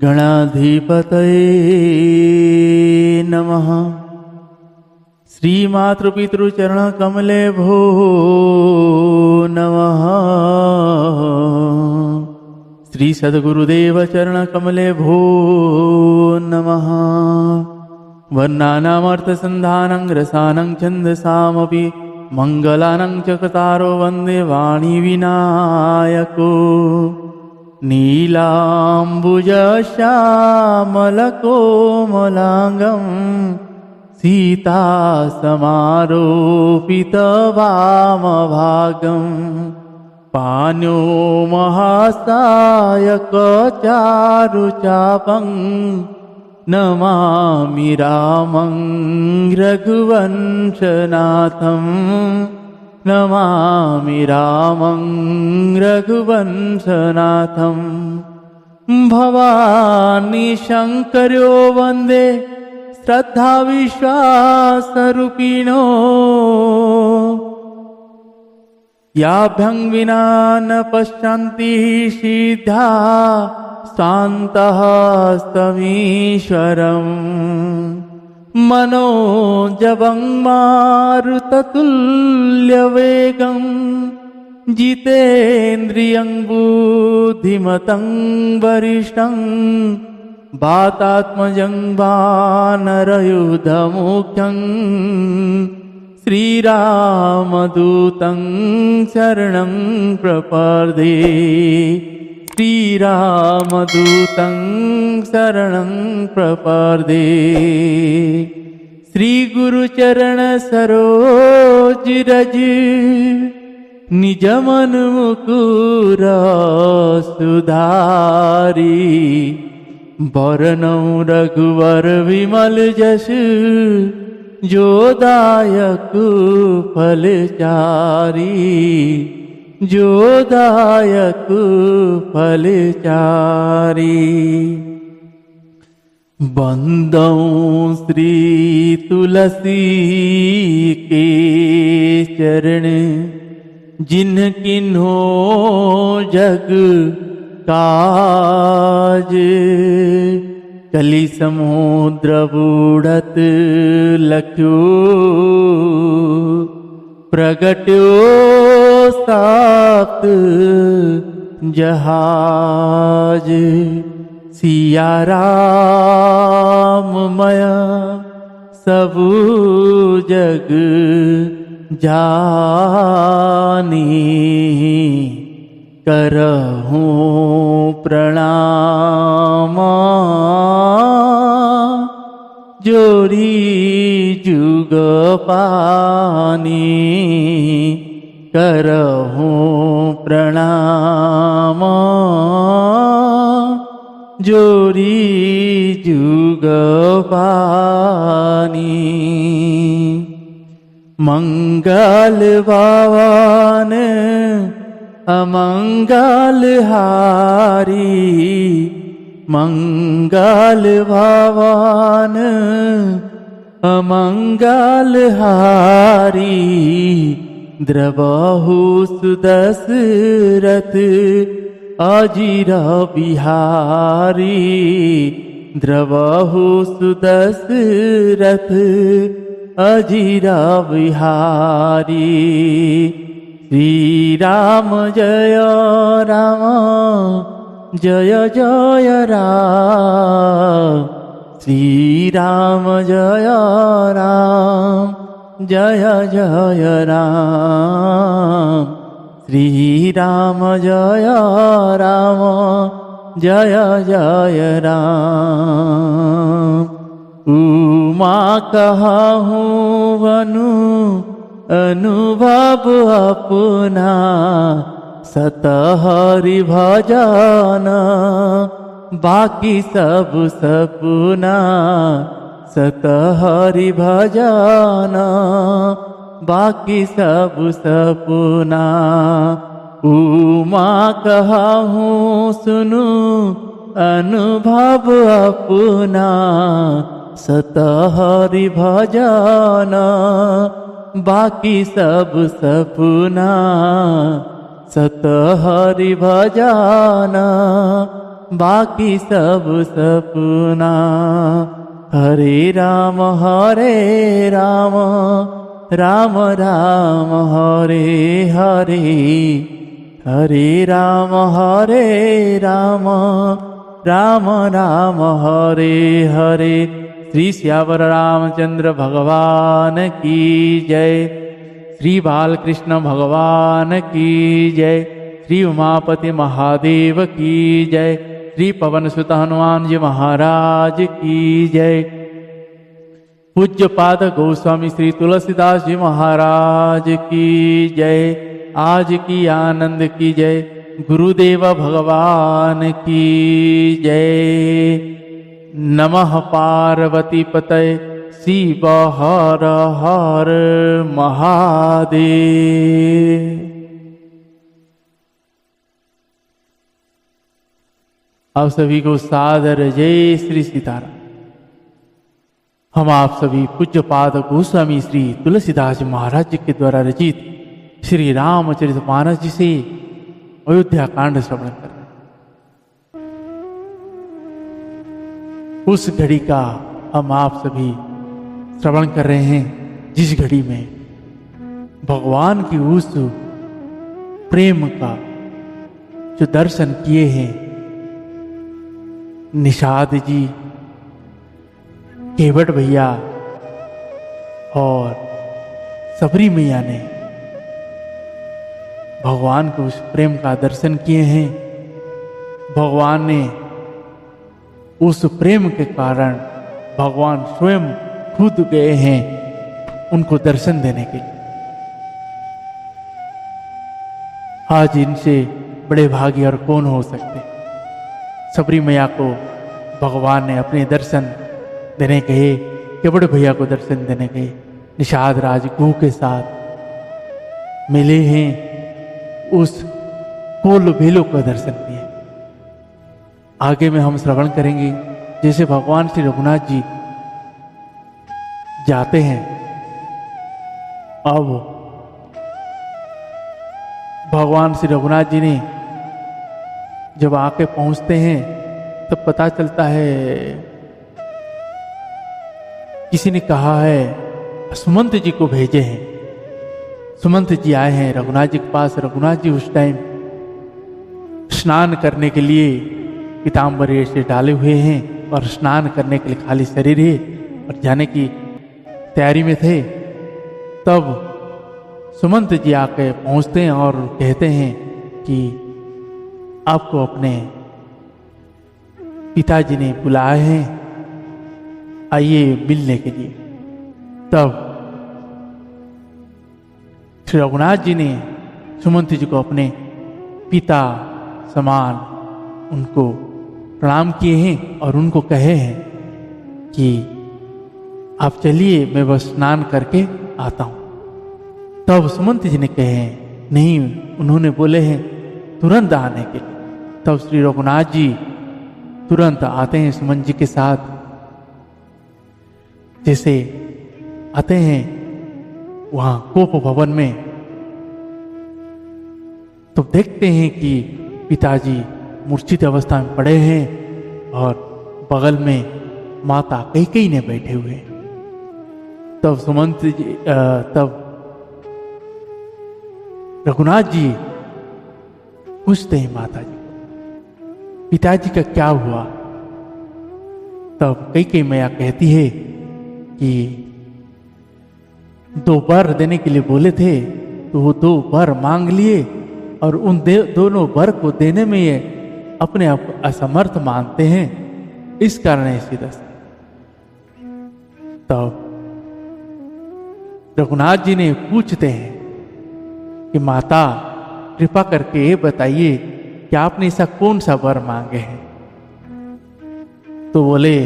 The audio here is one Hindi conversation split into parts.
गणाधिपतये नमः। श्रीमातृपितृचरणकमले भो नमः। श्री सद्गुरुदेव चरणकमले भो नमः। वर्णानामर्थसन्धानं रसानं छन्दसामपि मङ्गलानं च कतारो वन्दे वाणीविनायको। नीलाम्बुजश्यामलकोमलाङ्गं सीतासमारोपितवामभागं पाणो महासायकचारुचापं नमामि रामं रघुवंशनाथं। नमामि रामं रघुवंशनाथं। भवानी शङ्करो वन्दे श्रद्धाविश्वासरूपिणो। याभ्यं विना न पश्यन्ति सिद्धा शान्तः स्तमीश्वरम्। मनोजवं मारुततुल्यवेगं जितेन्द्रियं बुद्धिमतं वरिष्ठं। वातात्मजं वानरयुधमुख्यं श्रीरामदूतं शरणं प्रपद्ये। श्रीरामदूतं शरणं प्रपद्ये। श्रीगुरुचरण सरोज रज निजमन मुकुर सुधारी। वरनौ रघुवर विमल जस जोदायक फलचारी। जोदायक फलचारी। वंदौ श्री तुलसी के चरण जिनकिन्हो जग काज। कलि समुद्र बूढ़त लख्यो प्रगट्यो सात जहाज। सिया राम मया सबु जग जानी। करहूँ प्रणाम जोरी जुग पानी। करहूँ प्रणाम जोरी जुग पानी। मंगल भवन अमंगल हारी। मंगल भवन अमंगल हारी। द्रवहु सुदशरथ अजिर बिहारी। द्रवहु सुदशरथ अजिर बिहारी। श्री राम जय राम जय जय राम। श्री राम जय राम जय जय राम। श्री राम जय राम जय जय राम। उमा कहूँ बनु अनुभव अपना। सतहरि भजन बाकी सब सपना। सतहरि भजन बाकी सब सपना। उमा कहूँ सुनु अनुभव अपना। सतहरि भजन बाकी सब सपना। सतहरि भजन बाकी सब सपना। हरे राम राम राम हरे हरे, हरे राम राम राम हरे हरे। श्री श्यावर रामचंद्र भगवान की जय। श्री बालकृष्ण भगवान की जय। श्री उमापति महादेव की जय। श्री पवन सुत हनुमान जी महाराज की जय। पूज्य पाद गोस्वामी श्री तुलसीदास जी महाराज की जय। आज की आनंद की जय। गुरुदेव भगवान की जय। नमः पार्वती पतये शिव हर हर महादेव। आप सभी को सादर जय श्री सीताराम। हम आप सभी पूज्य पाद गोस्वामी श्री तुलसीदास जी महाराज जी के द्वारा रचित श्री रामचरितमानस जी से अयोध्या कांड श्रवण कर रहे हैं। उस घड़ी का हम आप सभी श्रवण कर रहे हैं जिस घड़ी में भगवान की उस प्रेम का जो दर्शन किए हैं निषाद जी, केवट भैया और सबरी मैया ने भगवान के उस प्रेम का दर्शन किए हैं। भगवान ने उस प्रेम के कारण भगवान स्वयं खुद गए हैं उनको दर्शन देने के लिए। आज इनसे बड़े भागी और कौन हो सकते। सबरी मैया को भगवान ने अपने दर्शन देने गए, केवट भैया को दर्शन देने गए, निषाद राज गुह के साथ मिले हैं, उस कोल भेलो का दर्शन किए। आगे में हम श्रवण करेंगे जैसे भगवान श्री रघुनाथ जी जाते हैं। अब भगवान श्री रघुनाथ जी ने जब आके पहुंचते हैं तब पता चलता है, किसी ने कहा है सुमंत जी को भेजे हैं। सुमंत जी आए हैं रघुनाथ जी के पास। रघुनाथ जी उस टाइम स्नान करने के लिए पीताम्बर से डाले हुए हैं और स्नान करने के लिए खाली शरीर है और जाने की तैयारी में थे। तब सुमंत जी आके पहुंचते हैं और कहते हैं कि आपको अपने पिताजी ने बुलाए हैं, आइए मिलने के लिए। तब श्री रघुनाथ जी ने सुमंत जी को अपने पिता समान उनको प्रणाम किए हैं और उनको कहे हैं कि आप चलिए मैं बस स्नान करके आता हूं। तब सुमंत जी ने कहे हैं नहीं, उन्होंने बोले हैं तुरंत आने के लिए। तब श्री रघुनाथ जी तुरंत आते हैं सुमंत जी के साथ। जैसे आते हैं वहां कोप भवन में तो देखते हैं कि पिताजी मूर्छित अवस्था में पड़े हैं और बगल में माता कैकेयी ने बैठे हुए हैं। तब सुमंत जी तब रघुनाथ जी पूछते हैं माता जी को पिताजी का क्या हुआ। तब कैकेयी मैया कहती है कि 2 वर देने के लिए बोले थे तो वो 2 वर मांग लिए और उन दोनों वर को देने में ये अपने आप असमर्थ मानते हैं, इस कारण ऐसी दशा। तब रघुनाथ जी ने पूछते हैं कि माता कृपा करके ये बताइए कि आपने ऐसा कौन सा वर मांगे हैं। तो बोले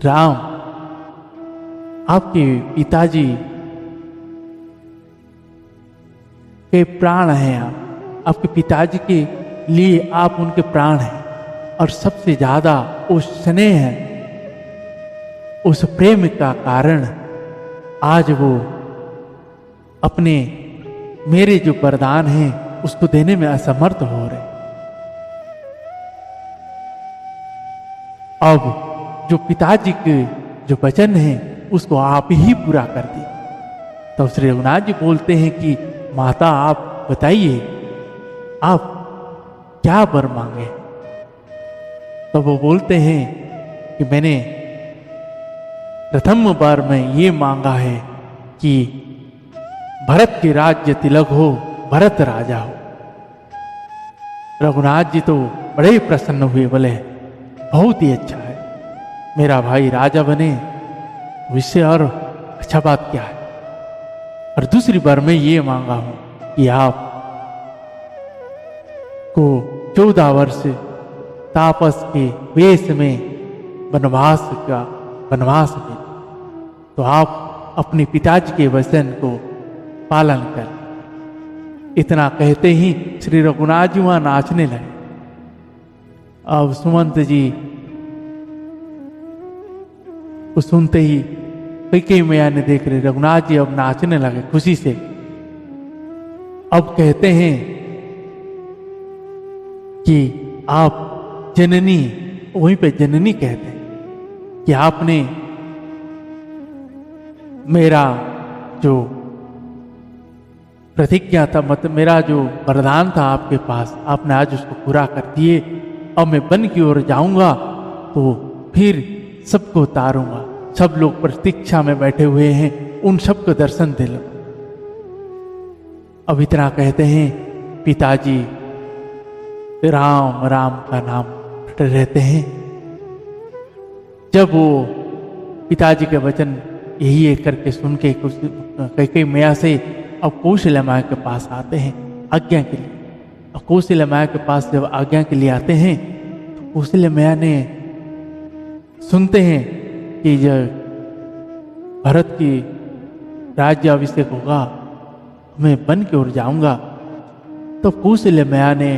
राम, आपके पिताजी के प्राण हैं, आपके पिताजी के लिए आप उनके प्राण हैं और सबसे ज्यादा उस स्नेह है, उस प्रेम का कारण आज वो अपने मेरे जो वरदान हैं उसको देने में असमर्थ हो रहे। अब जो पिताजी के जो वचन है उसको आप ही पूरा कर दिए। तो श्री रघुनाथ जी बोलते हैं कि माता आप बताइए आप क्या वर मांगे। तो वो बोलते हैं कि मैंने प्रथम बार में ये मांगा है कि भरत के राज्य तिलक हो, भरत राजा हो। रघुनाथ जी तो बड़े ही प्रसन्न हुए, बोले बहुत ही अच्छा है, मेरा भाई राजा बने, इससे और अच्छा बात क्या है। और दूसरी बार मैं ये मांगा हूं कि आप को 14 वर्ष तापस के वेश में वनवास में, तो आप अपने पिताजी के वचन को पालन कर। इतना कहते ही श्री रघुनाथ जी वहां नाचने लगे। अब सुमंत जी को सुनते ही कैकेयी मैया ने देख रहे रघुनाथ जी अब नाचने लगे खुशी से। अब कहते हैं कि आप जननी, वहीं पे जननी कहते हैं कि आपने मेरा जो प्रतिज्ञा था, मतलब मेरा जो वरदान था आपके पास, आपने आज उसको पूरा कर दिए। अब मैं वन की ओर जाऊंगा तो फिर सबको उतारूंगा, सब लोग प्रतीक्षा में बैठे हुए हैं उन सबको दर्शन दे लो। अब इतना कहते हैं पिताजी राम राम का नाम रहते हैं। जब वो पिताजी के वचन यही एक करके सुन के कुछ कैकेयी मैया से अब कौशल्या माया के पास आते हैं आज्ञा के लिए। अब कौशल्या माया के पास जब आज्ञा के लिए आते हैं तो कौशल्या मैया ने सुनते हैं कि जब भरत की राज्याभिषेक होगा मैं वन की ओर जाऊंगा। तो कौशल्या मैया ने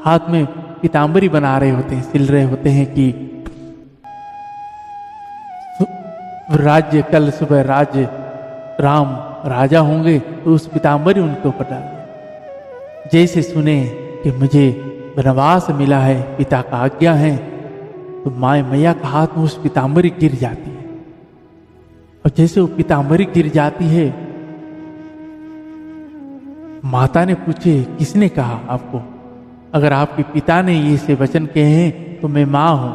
हाथ में पीताम्बरी बना रहे होते हैं, सिल रहे होते हैं कि राज्य कल सुबह राज्य राम राजा होंगे तो उस पीताम्बरी उनके ऊपर डाल दिया। जैसे सुने कि मुझे वनवास मिला है, पिता का आज्ञा है, तो माँ मैया का हाथ में उस पीताम्बरी गिर जाती है। और जैसे वो पीताम्बरी गिर जाती है, माता ने पूछे किसने कहा आपको? अगर आपके पिता ने ये से वचन कहे हैं तो मैं माँ हूं,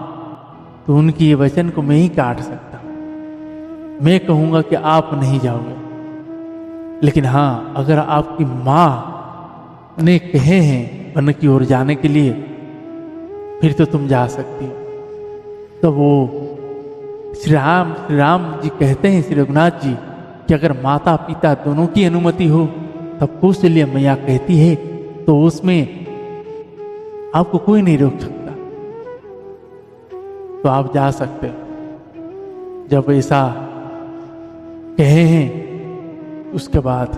तो उनकी ये वचन को मैं ही काट सकता हूं। मैं कहूंगा कि आप नहीं जाओगे, लेकिन हाँ अगर आपकी माँ ने कहे हैं वन की ओर जाने के लिए फिर तो तुम जा सकती हो। तो वो श्री राम जी कहते हैं श्री रघुनाथ जी कि अगर माता पिता दोनों की अनुमति हो तब कौशल्या मैया कहती है तो उसमें आपको कोई नहीं रोक सकता, तो आप जा सकते हो। जब ऐसा कहे हैं उसके बाद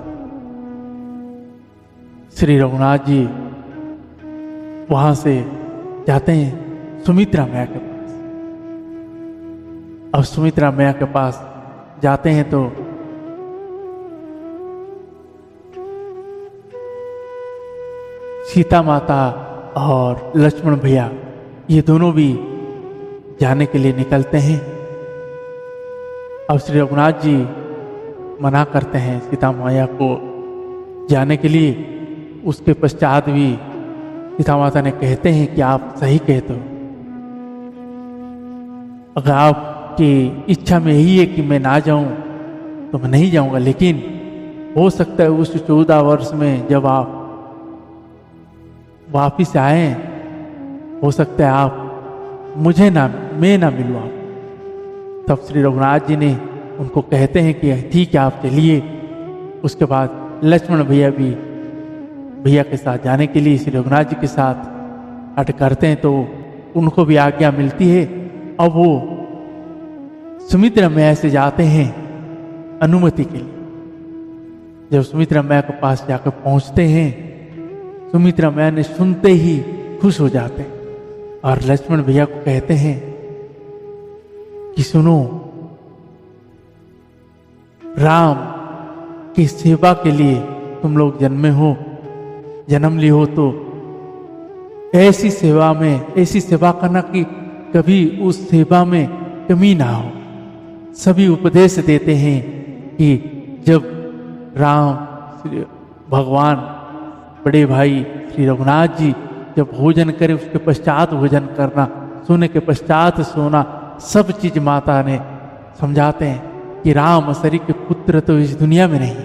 श्री रघुनाथ जी वहां से जाते हैं सुमित्रा मैया के पास। अब सुमित्रा मैया के पास जाते हैं तो सीता माता और लक्ष्मण भैया ये दोनों भी जाने के लिए निकलते हैं। अब श्री रघुनाथ जी मना करते हैं सीता मैया को जाने के लिए। उसके पश्चात भी सीता माता ने कहते हैं कि आप सही कहते हो, अगर आपकी इच्छा में यही है कि मैं ना जाऊं तो मैं नहीं जाऊंगा, लेकिन हो सकता है उस 14 वर्ष में जब आप वापिस आए हो सकता है आप मैं ना मिलूं आप। तब श्री रघुनाथ जी ने उनको कहते हैं कि ठीक है आप चलिए। उसके बाद लक्ष्मण भैया के साथ जाने के लिए श्री रघुनाथ जी के साथ हट करते हैं तो उनको भी आज्ञा मिलती है। अब वो सुमित्रा मैया से जाते हैं अनुमति के लिए। जब सुमित्रा मैया के पास जाकर पहुंचते हैं, सुमित्रा मैया ने सुनते ही खुश हो जाते हैं और लक्ष्मण भैया को कहते हैं कि सुनो, राम की सेवा के लिए तुम लोग जन्म लिए हो, तो ऐसी सेवा करना कि कभी उस सेवा में कमी ना हो। सभी उपदेश देते हैं कि जब राम भगवान बड़े भाई श्री रघुनाथ जी जब भोजन करें उसके पश्चात भोजन करना, सोने के पश्चात सोना, सब चीज माता ने समझाते हैं कि राम शरीर के पुत्र तो इस दुनिया में नहीं,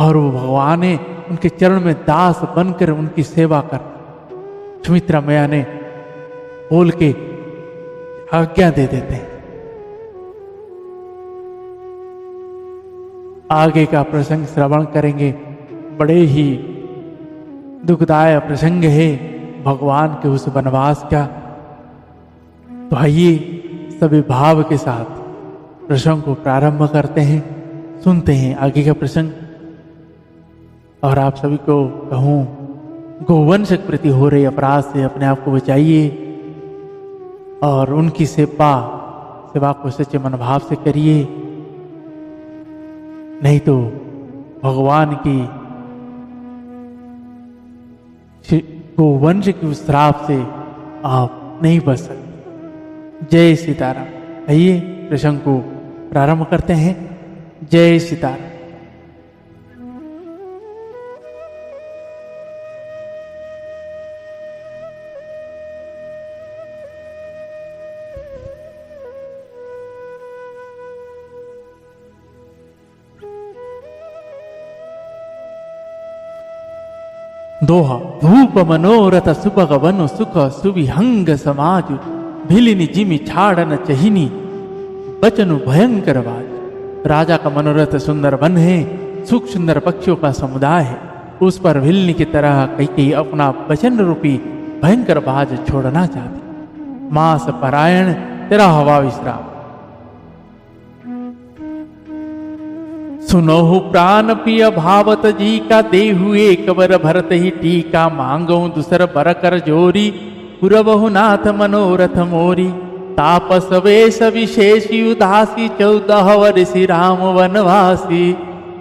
और वो भगवान ने उनके चरण में दास बनकर उनकी सेवा कर। सुमित्रा मैया ने बोल के आज्ञा दे देते हैं। आगे का प्रसंग श्रवण करेंगे, बड़े ही दुखदायक प्रसंग है भगवान के उस वनवास का। तो आइए सभी भाव के साथ प्रसंग को प्रारंभ करते हैं, सुनते हैं आगे का प्रसंग। और आप सभी को कहूं, गोवंश के प्रति हो रहे अपराध से अपने आप को बचाइए और उनकी सेवा को सच्चे मनोभाव से करिए, नहीं तो भगवान की गोवंश की उस श्राप से आप नहीं बच सकते। जय सीताराम। आइए प्रसंग को प्रारंभ करते हैं। जय सीताराम। दोहा। धूप मनोरथ सुपग वन सुख सुविहंग समाज, भिलिनी जिमि छाड़न चहिनी बचनु भयंकर बाज। राजा का मनोरथ सुंदर वन है, सुख सुंदर पक्षियों का समुदाय है। उस पर भिलनी की तरह कई अपना वचन रूपी भयंकर बाज छोड़ना चाहती। मास परायण तेरा हवा विश्राम। सुनोहु प्राण पिय भावत जी का, देहु एक बर भरत ही टीका। मांगो दूसर बर कर जोरी, पुरबहु नाथ मनोरथ मोरी। तापस वेश विशेषी उदासी, 14 वर्ष राम वनवासी।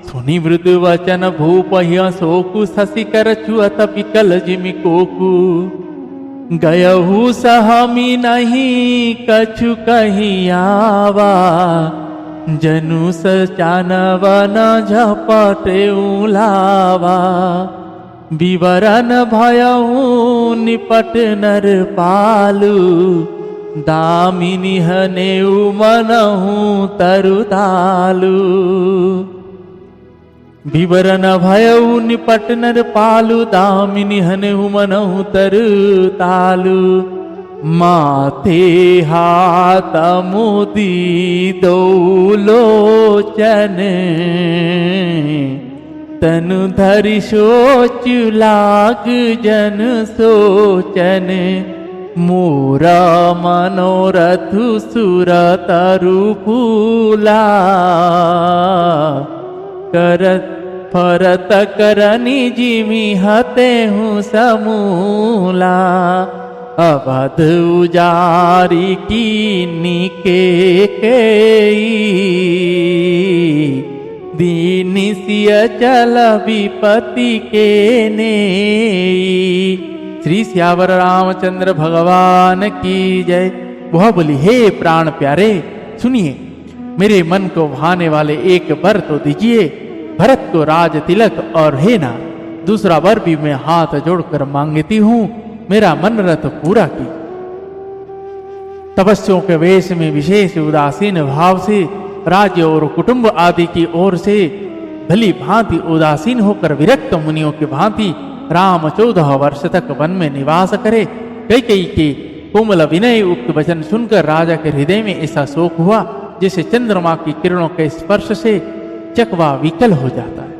सुनि मृदु वचन भूप शोकु, शशि कर छुअत विकल जिमि कोकु। गयहु सहमी नहीं कछु कही आवा, जनु सचानव न झपटे उलावा। विवरण भयहु निपट नर पालू, दामिनी हनेउ मनहु तरुतालू। विवरण भयहु निपट नर पालू, दामिनी हनेउ मनहु तरुतालू। माथे हाथ मोदी दो लोचन, तनु धरि सोच लाग जन सोचन। मोरा मनोरथ सुर तरु फूला, करत फरत करनी जिमि हते हूँ समूला। अवध उजारी कीनी के दीन सिय चल विपति के ने। श्री सियावर रामचंद्र भगवान की जय। वह बोली, हे प्राण प्यारे सुनिए, मेरे मन को भाने वाले एक वर तो दीजिए। भरत को राज तिलक और हे ना दूसरा वर भी मैं हाथ जोड़कर मांगती हूँ, मेरा मनोरथ पूरा की। तपस्वियों के वेश में विशेष उदासीन भाव से राज्य और कुटुंब आदि की ओर से भली भांति उदासीन होकर विरक्त मुनियों की भांति राम 14 वर्ष तक वन में निवास करे। कई के कोमल विनय उक्त वचन सुनकर राजा के हृदय में ऐसा शोक हुआ जैसे चंद्रमा की किरणों के स्पर्श से चकवा विकल हो जाता है।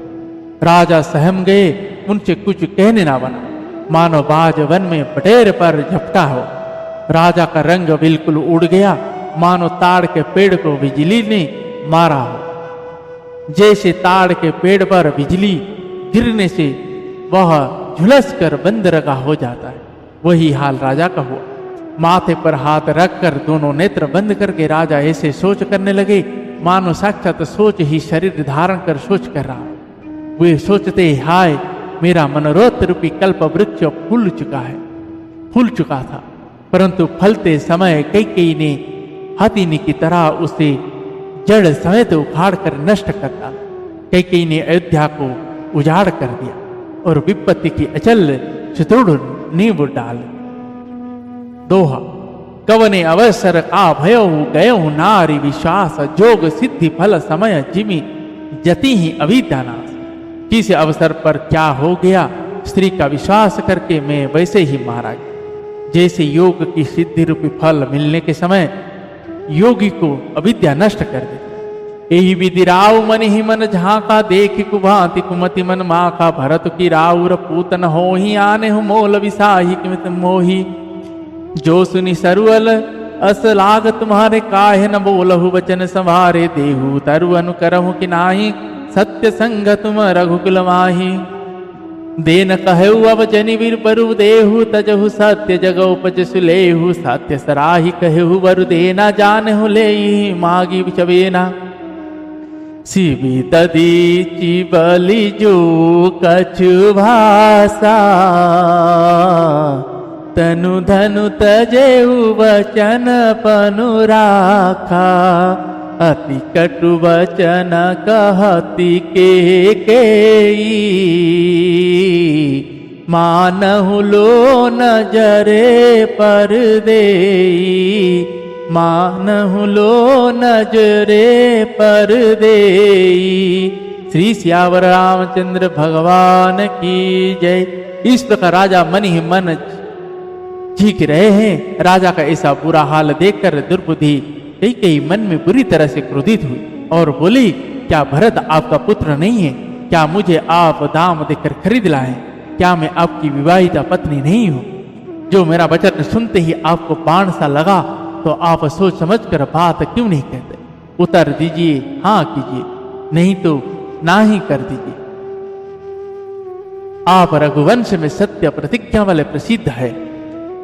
राजा सहम गए, उनसे कुछ कहने ना बना, मानो बाज वन में बटेर पर झपटा हो। राजा का रंग बिल्कुल उड़ गया, मानो ताड़ के पेड़ को बिजली ने मारा हो। जैसे ताड़ के पेड़ पर बिजली गिरने से वह झुलस कर बंदरगाह हो जाता है, वही हाल राजा का हुआ। माथे पर हाथ रखकर दोनों नेत्र बंद करके राजा ऐसे सोच करने लगे मानो साक्षात सोच ही शरीर धारण कर सोच कर रहा। वे सोचते, हाय मेरा मनोरथ रूपी कल्प वृक्ष फूल चुका था। परंतु फलते समय कैकेयी ने हथिनी की तरह उसे जड़ समेत उखाड़ कर नष्ट कर डाला। कैकेयी ने अयोध्या को उजाड़ कर दिया और विपत्ति की अचल सुदृढ़ नींव डाल। दोहा कवने अवसर का भयउ गयउ नारी विश्वास जोग सिद्धि फल समय जिमि जति ही अविद्यानाश। किस अवसर पर क्या हो गया, स्त्री का विश्वास करके मैं वैसे ही मारा गया। जैसे योग की सिद्धि रूपी फल मिलने के समय योगी को अविद्या नष्ट कर देती। यही विधि राव मन ही मन झांका देख कुभांति कुमति मन माँ का भरत की राउर पूतन हो ही आने हो मोल विसाही किमित मोही। जो सुनी सरुअल अस लाग तुम्हारे काहे न बोलहु वचन संवारे देहु तरु अनुकरहु कि नाही सत्य संग तुम रघुकुल माही। देन कहु अब जनि वीर बरु देहु तजहु सत्य जगौ पच सुलेहु सत्य सराही कहु बरु देना जानहु लेहि मागी विचवेना। शिवी तदीचि बलि जो कछु भाषा तनु धनु तजेहु वचन पनु राखा। अति कटु वचन कहती केकेयी मानहु लो नजरे पर देई। मानहु लो नजरे पर देई। श्री सियावर रामचंद्र भगवान की जय। इस प्रकार राजा मन ही मन चीख रहे हैं। राजा का ऐसा बुरा हाल देखकर दुर्बुद्धि कैकेयी मन में बुरी तरह से क्रोधित हुई और बोली, क्या भरत आपका पुत्र नहीं है? क्या मुझे आप दाम देकर खरीद लाए? क्या मैं आपकी विवाहिता पत्नी नहीं हूं? जो मेरा वचन सुनते ही आपको बाण सा लगा तो आप सोच समझकर बात क्यों नहीं कहते? उत्तर दीजिए, हाँ कीजिए, नहीं तो ना ही कर दीजिए। आप रघुवंश में सत्य प्रतिज्ञा वाले प्रसिद्ध है।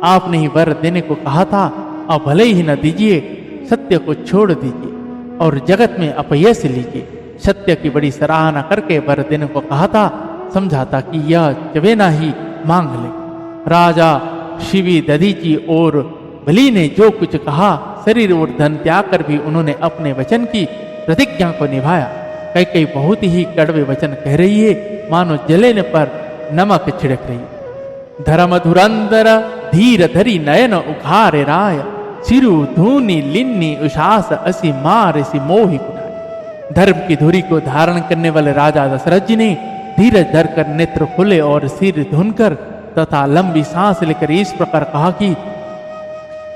आपने ही वर देने को कहा था, अब भले ही न दीजिए, सत्य को छोड़ दीजिए और जगत में अपयश लीजिए। सत्य की बड़ी सराहना करके वर देने को कहा था, समझा था कि यह चवेना ही मांग ले। राजा शिवी दधीची और बलि ने जो कुछ कहा, शरीर और धन त्याग कर भी उन्होंने अपने वचन की प्रतिज्ञा को निभाया। कैकेयी बहुत ही कड़वे वचन कह रही है, मानो जलेने पर नमक छिड़क रही। धर्म धुरंधर धीर धरी नयन उखारे राय सिरु धूनी लिन्नी उषास असी मार सी मोहि कुनाई। धर्म की धुरी को धारण करने वाले राजा दशरथ जी ने धीरज धरकर नेत्र खुले और सिर धुनकर तथा लंबी सांस लेकर इस प्रकार कहा कि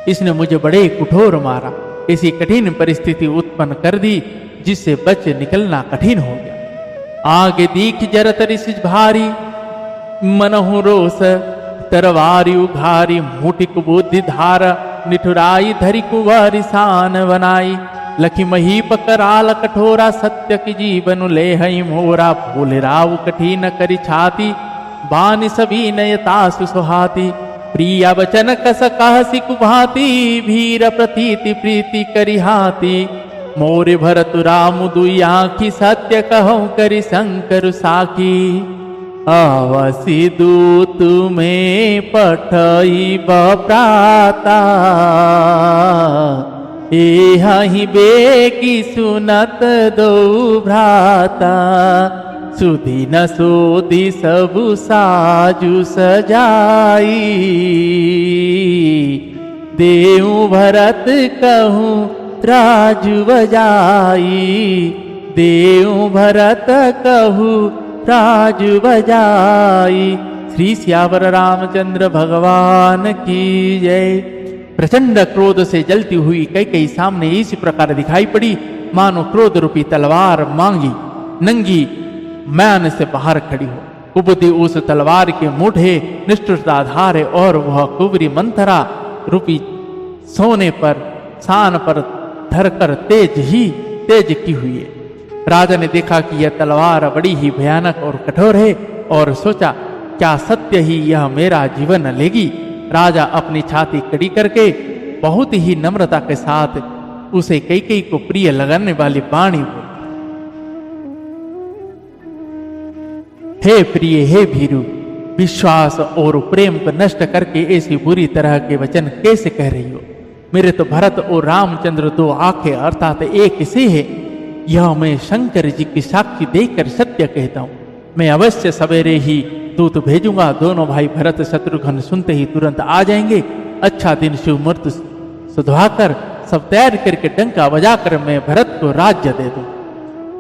इसने मुझे बड़े कठोर मारा, ऐसी कठिन परिस्थिति उत्पन्न कर दी जिससे बच निकलना कठिन हो गया। आगे दीख जरत ऋष भारी मनहु रोष तरवारी उघारी मुटिक बुद्धि धार निठुराई धरि कुंवारी सान बनाई। लखी महीप कराल कठोरा सत्य की जीवन ले हई मोरा भोले राव कठिन करी छाती बानी सभी नयता सुहाती। प्रिया वचन कस कहसी कुभाती भीर प्रतीति प्रीति करी हाथी। मोरे भरत राम दुई आँखी सत्य कहूँ करी शंकर साखी। आवसी दूत में पठई बप्राता एहि बेगी सुनत दो भ्राता। सुधी न सोधी सबु साजु सजाई देऊ भरत कहूँ राजु बजाई। देऊ भरत कहूँ राजु बजाई। श्री सियावर रामचंद्र भगवान की जय। प्रचंड क्रोध से जलती हुई कैकेयी सामने इसी प्रकार दिखाई पड़ी, मानो क्रोध रूपी तलवार मांगी नंगी मैन से बाहर खड़ी हो। कुबुद्धि उस तलवार के मुठे निष्ठुरता धारे और वह कुबरी मंथरा रूपी सोने पर सान पर धरकर तेज की हुई है। राजा ने देखा कि यह तलवार बड़ी ही भयानक और कठोर है और सोचा, क्या सत्य ही यह मेरा जीवन लेगी? राजा अपनी छाती कड़ी करके बहुत ही नम्रता के साथ उसे कैकेयी को प्रिय लगाने वाली वाणी बोली, हे प्रिय, हे भीरु, विश्वास और प्रेम को नष्ट करके ऐसी बुरी तरह के वचन कैसे कह रही हो? मेरे तो भरत और रामचंद्र दो आंखें अर्थात एक से है, यह मैं शंकर जी की साक्षी देकर सत्य कहता हूँ। मैं अवश्य सवेरे ही दूत भेजूंगा, दोनों भाई भरत शत्रुघ्न सुनते ही तुरंत आ जाएंगे। अच्छा दिन शुभ मुहूर्त सुधवाकर सब तैयार करके डंका बजाकर मैं भरत को राज्य दे दूं।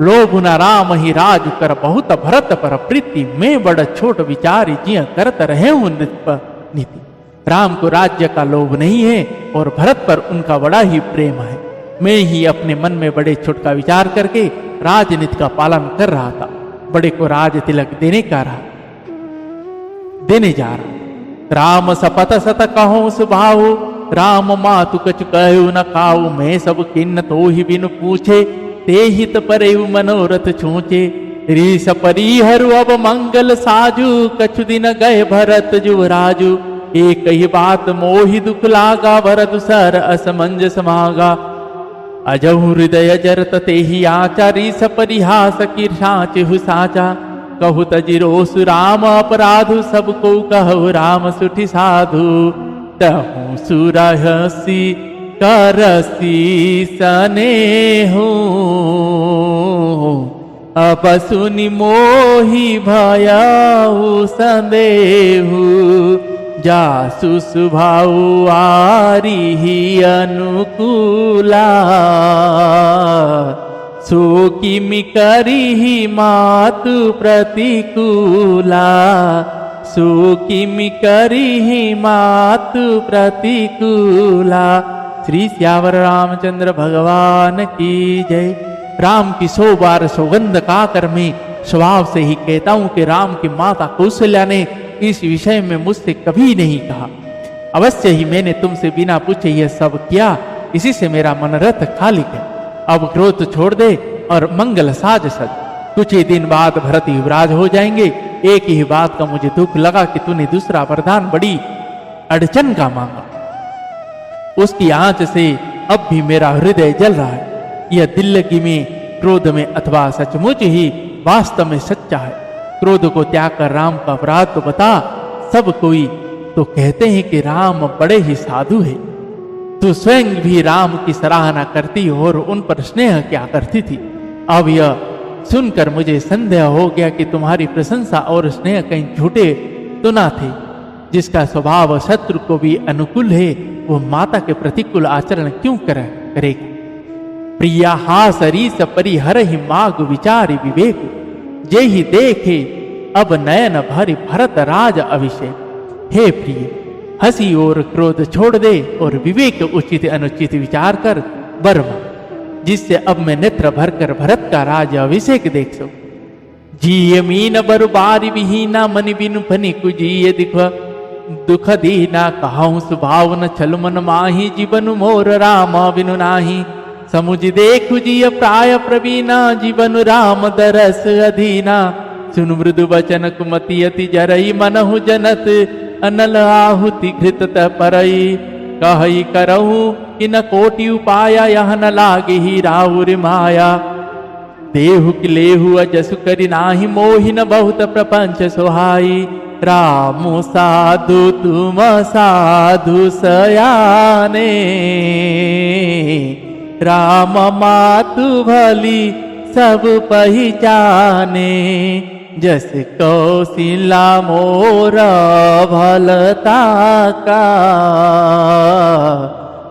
लोभ न राम ही राज कर बहुत भरत पर प्रीति, मैं बड़ छोट विचार जिया करत रहे हूं नीति। राम को राज्य का लोभ नहीं है और भरत पर उनका बड़ा ही प्रेम है। मैं ही अपने मन में बड़े छोट का विचार करके राजनीति का पालन कर रहा था। बड़े को राज तिलक देने जा रहा। राम सपत सत कहो सुभाव, राम मातु कछु कहु न काऊ। मैं सब किन्न तो ही बिनु पूछे, ते हित परे मनोरथ छूचे। रीस परिहरु अब मंगल साजु, कछु दिन गए भरत जुवराजु। एक ही बात मोहि दुख लागा, भरत सर असमंजस मागा। अजहु हृदय जरत ते ही आचा, रीस परिहास की साचहु साचा। कहु तजिरोस राम अपराधु, सबको कहु राम सुठि साधु। तहु सुरहसी करसी सनेहु, अब सुनि मोहि भयउ संदेहु। जासु सुभाउ आरिहि अनुकूला, सो किमि करिहि मातु प्रतिकूला। सो किमि करिहि मातु प्रतिकूला। श्री श्यावर रामचंद्र भगवान की जय। राम की 100 बार सौगंध खाकर मैं स्वभाव से ही कहता हूं कि राम की माता कौशल्या ने इस विषय में मुझसे कभी नहीं कहा। अवश्य ही मैंने तुमसे बिना पूछे यह सब किया, इसी से मेरा मनोरथ खाली है। अब क्रोध छोड़ दे और मंगल साज सज। कुछ ही दिन बाद भरत युवराज हो जाएंगे। एक ही बात का मुझे दुख लगा कि तूने दूसरा वरदान बड़ी अड़चन का मांगा। उसकी आंच से अब भी मेरा हृदय जल रहा है। यह दिल्लगी में, क्रोध में अथवा सचमुच ही वास्तव में सच्चा है। क्रोध को त्याग कर राम का अपराध तो बता। सब कोई तो कहते हैं कि राम बड़े ही साधु है। तू स्वयं भी राम की सराहना करती और उन पर स्नेह क्या करती थी। अब यह सुनकर मुझे संदेह हो गया कि तुम्हारी प्रशंसा और स्नेह कहीं झूठे तो ना थे। जिसका स्वभाव शत्रु को भी अनुकूल है, वो माता के प्रतिकूल आचरण क्यों करेगी। प्रिया हास रीस परिहर ही माग विचार विवेक, जे ही देखे अब नयन भरि भरत राज अभिषेक। हे प्रिय, हंसी और क्रोध छोड़ दे और विवेक उचित अनुचित विचार कर बर्मा, जिससे अब मैं नेत्र भर कर भरत का राज अभिषेक देख सकूं। जिय मीन बर बारी विहीना, मनि बिनु फनि कुजिय दिख दुख दीना। कहूं सुभाव न छल मन माही, जीवन मोर राम बिनु नाही। समुझ देखु जिय प्राय प्रवीणा, जीवन राम दरस अधीना। सुन मृदु वचन कुमति अति जरई, मनहु जनत अनल आहुति घृत परई। कहई करहु इन कोटि उपाया, यह न लागे ही राहुर माया। देहु कि लेहु अजसु करि नाही, मोहि न बहुत प्रपंच सोहाई। राम साधु तुम साधु सयाने, राम मातु भली सब पहचाने। जस कौशिला मोर भलता का,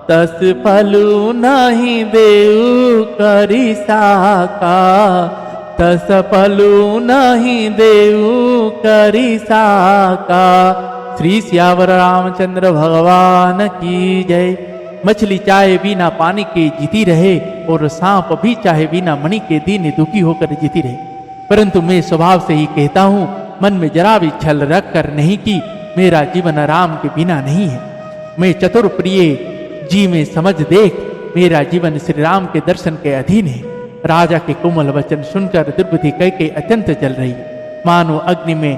तस फलु नहीं देउ करि साका। तस फलु नहीं देउ करि साका। श्री श्यावर रामचंद्र भगवान की जय। मछली चाहे बिना पानी के जीती रहे और सांप भी चाहे बिना मणि के दीन दुखी होकर जीती रहे, परंतु मैं स्वभाव से ही कहता हूँ, मन में जरा भी छल रख कर नहीं कि मेरा जीवन राम के बिना नहीं है। मैं चतुर प्रिय जी में समझ देख, मेरा जीवन श्री राम के दर्शन के अधीन है। राजा के कोमल वचन सुनकर द्रौपदी कैकेयी अत्यंत जल रही, मानो अग्नि में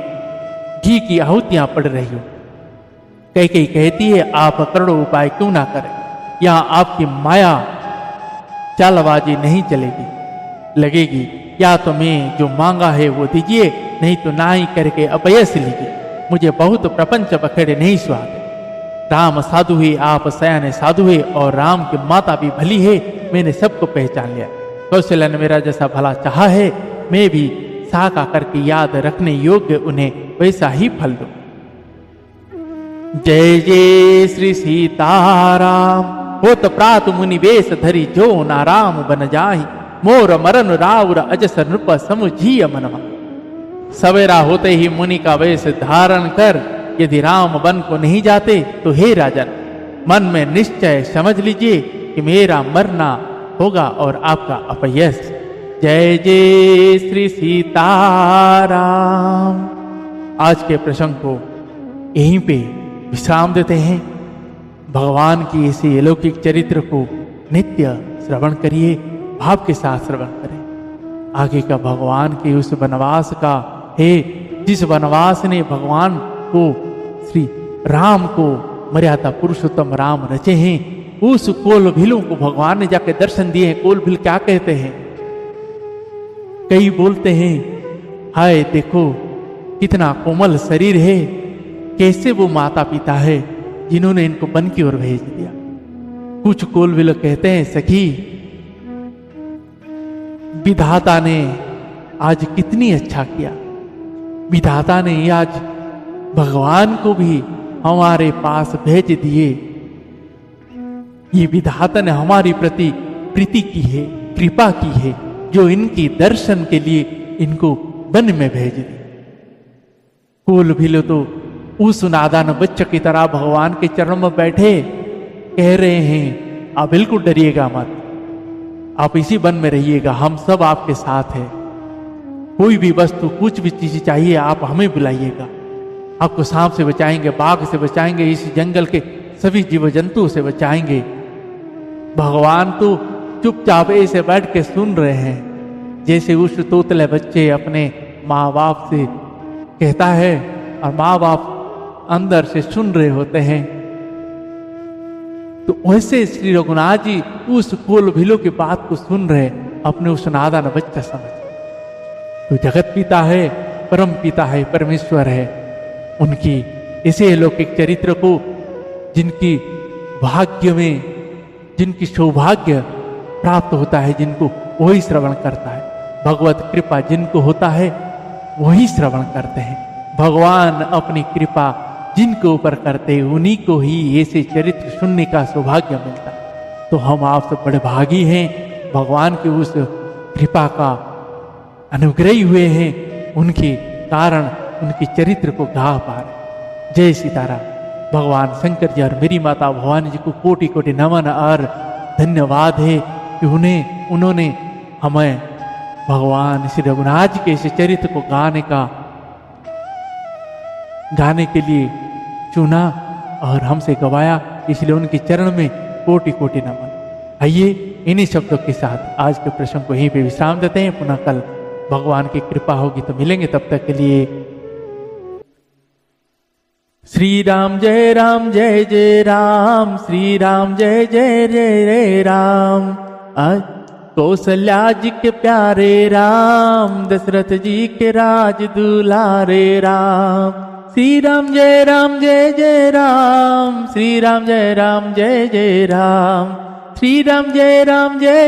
घी की आहुतियां पड़ रही हो। कैकेयी कहती है, आप करोड़ों उपाय क्यों ना करें, यहाँ आपकी माया चालबाजी नहीं चलेगी लगेगी। या तो मैं जो मांगा है वो दीजिए, नहीं तो ना ही करके अपयश लीजिए। मुझे बहुत प्रपंच बखेड़े नहीं स्वाद। राम साधु है, आप सयाने साधु है, और राम की माता भी भली है, मैंने सबको पहचान लिया। कौशल्या ने मेरा जैसा भला चाहा है, मैं भी साका करके याद रखने योग्य उन्हें वैसा ही फल दूं। जय जय श्री सीताराम। होत प्रात मुनि वेश धरी जो नाराम बन जाहि, मोर मरन राउर अजस नृप समुझिय मनवा। सवेरा होते ही मुनि का वेश धारण कर यदि राम वन को नहीं जाते तो हे राजन, मन में निश्चय समझ लीजिए कि मेरा मरना होगा और आपका अपयश। जय जय श्री सीताराम। आज के प्रसंग को यहीं पे विश्राम देते हैं। भगवान की इसी अलौकिक चरित्र को नित्य श्रवण करिए, भाव के साथ श्रवण करें। आगे का भगवान के उस वनवास का है, जिस वनवास ने भगवान को, श्री राम को मर्यादा पुरुषोत्तम राम रचे हैं, उस कोलभिलों को भगवान ने जाके दर्शन दिए हैं। कोलभिल क्या कहते हैं? कई बोलते हैं हाय देखो कितना कोमल शरीर है, कैसे वो माता पिता है जिन्होंने इनको वन की ओर भेज दिया। कुछ कोलभिल कहते हैं सखी, विधाता ने आज कितनी अच्छा किया, विधाता ने आज भगवान को भी हमारे पास भेज दिए। ये विधाता ने हमारी प्रति प्रीति की है, कृपा की है, जो इनकी दर्शन के लिए इनको वन में भेज दी। कोलभिल तो उस नादान बच्चे की तरह भगवान के चरणों में बैठे कह रहे हैं, आप बिल्कुल डरिएगा मत, आप इसी वन में रहिएगा, हम सब आपके साथ हैं। कोई भी वस्तु, कुछ भी चीज चाहिए आप हमें बुलाइएगा, आपको सांप से बचाएंगे, बाघ से बचाएंगे, इस जंगल के सभी जीव जंतुओं से बचाएंगे। भगवान तो चुपचाप ऐसे बैठ के सुन रहे हैं, जैसे उस तोतले बच्चे अपने माँ बाप से कहता है और माँ बाप अंदर से सुन रहे होते हैं। तो वैसे श्री रघुनाथ जी उस कोलभिलों की बात को सुन रहे, अपने उस नादान बच्चा समझ। तो जगत पिता है, परम पिता है, परमेश्वर है, उनकी इसे अलौकिक चरित्र को, जिनकी भाग्य में, जिनकी सौभाग्य प्राप्त होता है, जिनको वही श्रवण करता है। भगवत कृपा जिनको होता है वही श्रवण करते हैं। भगवान अपनी कृपा जिनके ऊपर करते हैं उन्हीं को ही ऐसे चरित्र सुनने का सौभाग्य मिलता है। तो हम आप सब बड़े भागी हैं, भगवान की उस कृपा का अनुग्रही हुए हैं, उनके कारण उनके चरित्र को गा पा रहे। जय सीताराम। भगवान शंकर जी और मेरी माता भवानी जी को कोटि कोटि नमन और धन्यवाद है कि उन्होंने हमें भगवान श्री रघुनाथ जी के इस चरित्र को गाने के लिए चुना और हमसे गवाया, इसलिए उनके चरण में कोटि कोटि नमन। आइए इन्हीं शब्दों के साथ आज के प्रसंग को यहीं पे विश्राम देते हैं। पुनः कल भगवान की कृपा होगी तो मिलेंगे, तब तक के लिए श्री राम जय जय राम, श्री राम जय जय राम। कौशल्या जी के प्यारे राम, दशरथ जी के राज दुलारे राम। श्री राम जय जय राम, श्री राम जय जय राम। श्री राम जय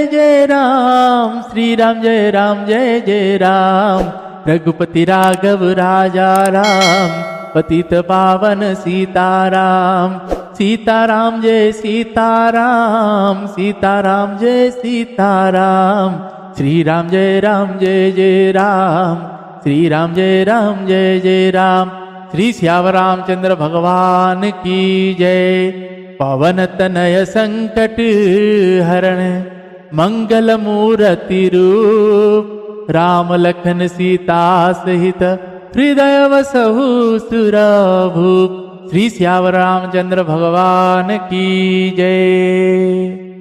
जय राम, श्री राम जय जय राम। रघुपति राघव राजा राम, पतित पावन सीताराम। सीताराम जय सीताराम, सीताराम जय सीताराम। श्री राम जय जय राम, श्री राम जय जय राम। श्री श्याम रामचंद्र भगवान की जय। पवन तनय संकट हरण, मंगल मूर्ति रूप। राम लखन सीता सहित, हृदय वसहु सुरभूप। श्री श्याम रामचंद्र भगवान की जय।